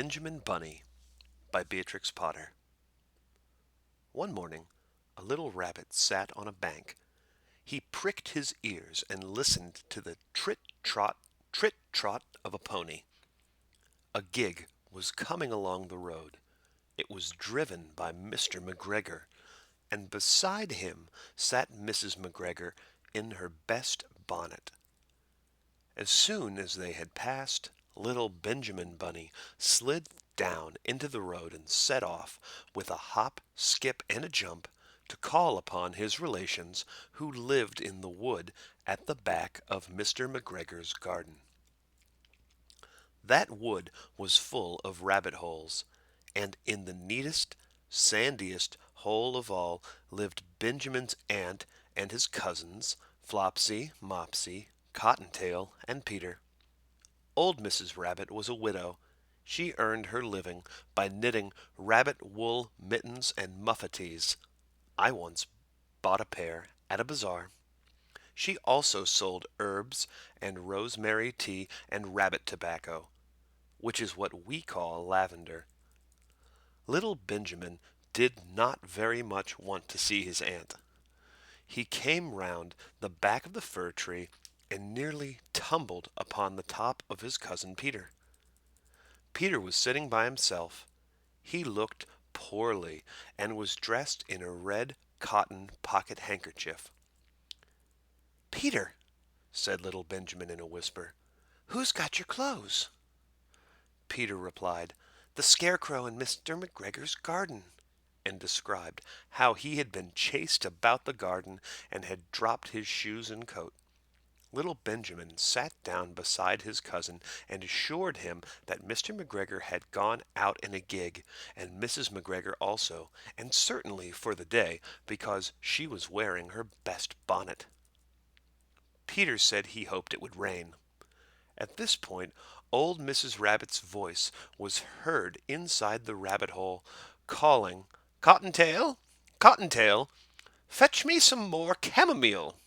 Benjamin Bunny by Beatrix Potter. One morning, a little rabbit sat on a bank. He pricked his ears and listened to the trit trot of a pony. A gig was coming along the road. It was driven by Mr. McGregor, and beside him sat Mrs. McGregor in her best bonnet. As soon as they had passed, little Benjamin Bunny slid down into the road and set off with a hop, skip, and a jump to call upon his relations who lived in the wood at the back of Mr. McGregor's garden. That wood was full of rabbit holes, and in the neatest, sandiest hole of all lived Benjamin's aunt and his cousins, Flopsy, Mopsy, Cottontail, and Peter. Old Mrs. Rabbit was a widow. She earned her living by knitting rabbit wool mittens and muffetees. I once bought a pair at a bazaar. She also sold herbs and rosemary tea and rabbit tobacco, which is what we call lavender. Little Benjamin did not very much want to see his aunt. He came round the back of the fir tree and nearly tumbled upon the top of his cousin Peter. Peter was sitting by himself. He looked poorly and was dressed in a red cotton pocket handkerchief. "Peter," said little Benjamin in a whisper, "who's got your clothes?" Peter replied, "The scarecrow in Mr. McGregor's garden," and described how he had been chased about the garden and had dropped his shoes and coat. Little Benjamin sat down beside his cousin and assured him that Mr. McGregor had gone out in a gig, and Mrs. McGregor also, and certainly for the day, because she was wearing her best bonnet. Peter said he hoped it would rain. At this point, old Mrs. Rabbit's voice was heard inside the rabbit hole, calling, "Cottontail, Cottontail, fetch me some more chamomile."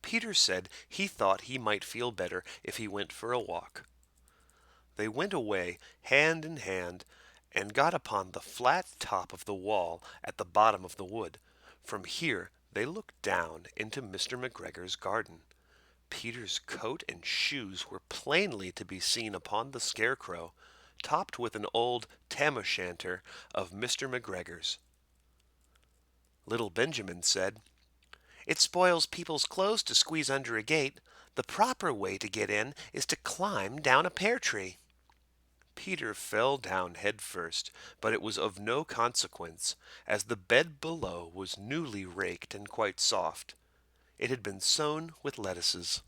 Peter said he thought he might feel better if he went for a walk. They went away hand in hand and got upon the flat top of the wall at the bottom of the wood. From here they looked down into Mr. McGregor's garden. Peter's coat and shoes were plainly to be seen upon the scarecrow, topped with an old tam-o'-shanter of Mr. McGregor's. Little Benjamin said, "It spoils people's clothes to squeeze under a gate. The proper way to get in is to climb down a pear tree." Peter fell down head first, but it was of no consequence, as the bed below was newly raked and quite soft. It had been sown with lettuces.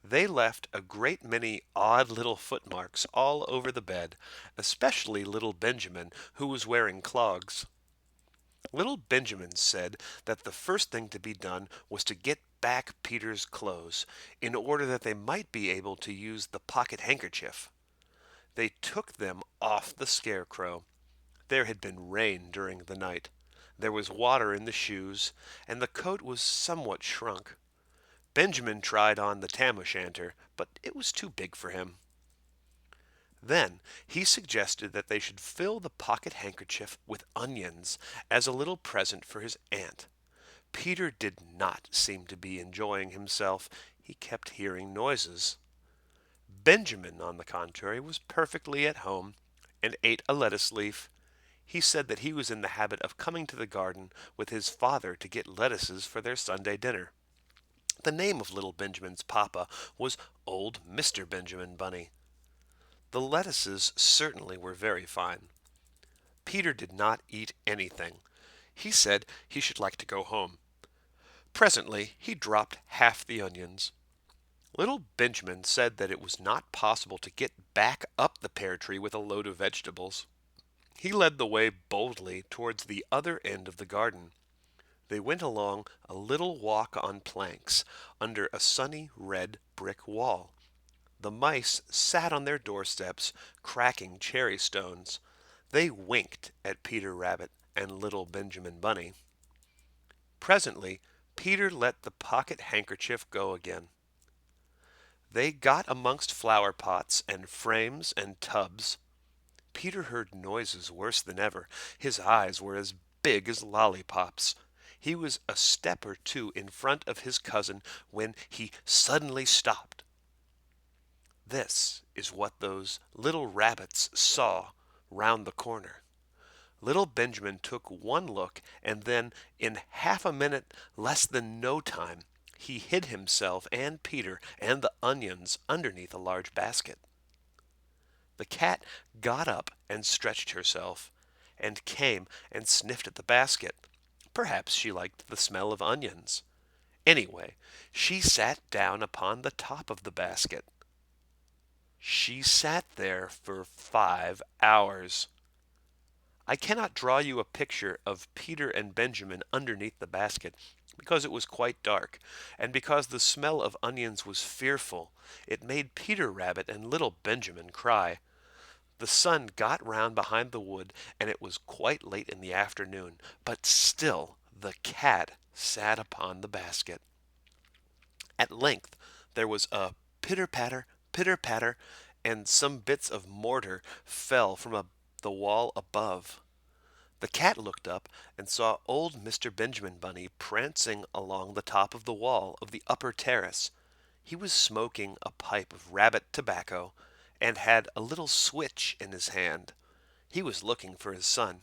They left a great many odd little footmarks all over the bed, especially little Benjamin, who was wearing clogs. Little Benjamin said that the first thing to be done was to get back Peter's clothes, in order that they might be able to use the pocket handkerchief. They took them off the scarecrow. There had been rain during the night. There was water in the shoes, and the coat was somewhat shrunk. Benjamin tried on the tam-o'-shanter, but it was too big for him. Then he suggested that they should fill the pocket handkerchief with onions as a little present for his aunt. Peter did not seem to be enjoying himself. He kept hearing noises. Benjamin, on the contrary, was perfectly at home and ate a lettuce leaf. He said that he was in the habit of coming to the garden with his father to get lettuces for their Sunday dinner. The name of little Benjamin's papa was old Mr. Benjamin Bunny. The lettuces certainly were very fine. Peter did not eat anything. He said he should like to go home. Presently he dropped half the onions. Little Benjamin said that it was not possible to get back up the pear tree with a load of vegetables. He led the way boldly towards the other end of the garden. They went along a little walk on planks under a sunny red brick wall. The mice sat on their doorsteps, cracking cherry stones. They winked at Peter Rabbit and little Benjamin Bunny. Presently, Peter let the pocket handkerchief go again. They got amongst flower pots and frames and tubs. Peter heard noises worse than ever. His eyes were as big as lollipops. He was a step or two in front of his cousin when he suddenly stopped. This is what those little rabbits saw round the corner. Little Benjamin took one look, and then, in half a minute less than no time, he hid himself and Peter and the onions underneath a large basket. The cat got up and stretched herself, and came and sniffed at the basket. Perhaps she liked the smell of onions. Anyway, she sat down upon the top of the basket. She sat there for 5 hours. I cannot draw you a picture of Peter and Benjamin underneath the basket, because it was quite dark, and because the smell of onions was fearful. It made Peter Rabbit and little Benjamin cry. The sun got round behind the wood, and it was quite late in the afternoon, but still the cat sat upon the basket. At length there was a pitter patter, and some bits of mortar fell from the wall above. The cat looked up and saw old Mr. Benjamin Bunny prancing along the top of the wall of the upper terrace. He was smoking a pipe of rabbit tobacco and had a little switch in his hand. He was looking for his son.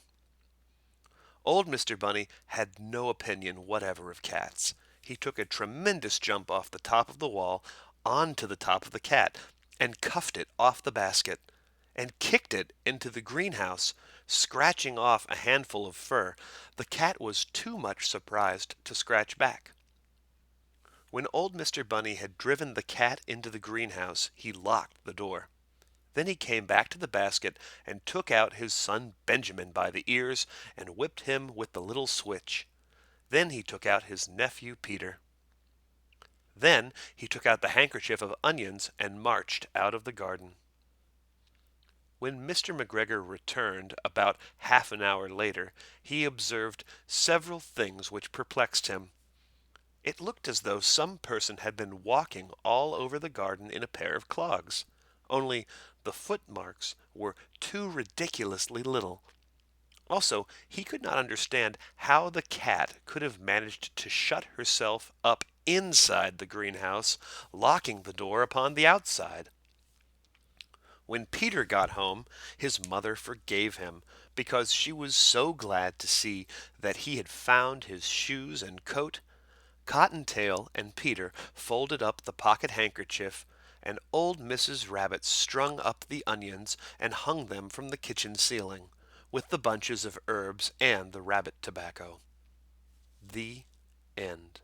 Old Mr. Bunny had no opinion whatever of cats. He took a tremendous jump off the top of the wall onto the top of the cat and cuffed it off the basket and kicked it into the greenhouse, scratching off a handful of fur. The cat was too much surprised to scratch back. When old Mr. Bunny had driven the cat into the greenhouse, he locked the door. Then he came back to the basket and took out his son Benjamin by the ears and whipped him with the little switch. Then he took out his nephew Peter. Then he took out the handkerchief of onions and marched out of the garden. When Mr. McGregor returned about half an hour later, he observed several things which perplexed him. It looked as though some person had been walking all over the garden in a pair of clogs, only the footmarks were too ridiculously little. Also, he could not understand how the cat could have managed to shut herself up inside the greenhouse, locking the door upon the outside. When Peter got home, his mother forgave him, because she was so glad to see that he had found his shoes and coat. Cottontail and Peter folded up the pocket handkerchief, and old Mrs. Rabbit strung up the onions and hung them from the kitchen ceiling, with the bunches of herbs and the rabbit tobacco. The end.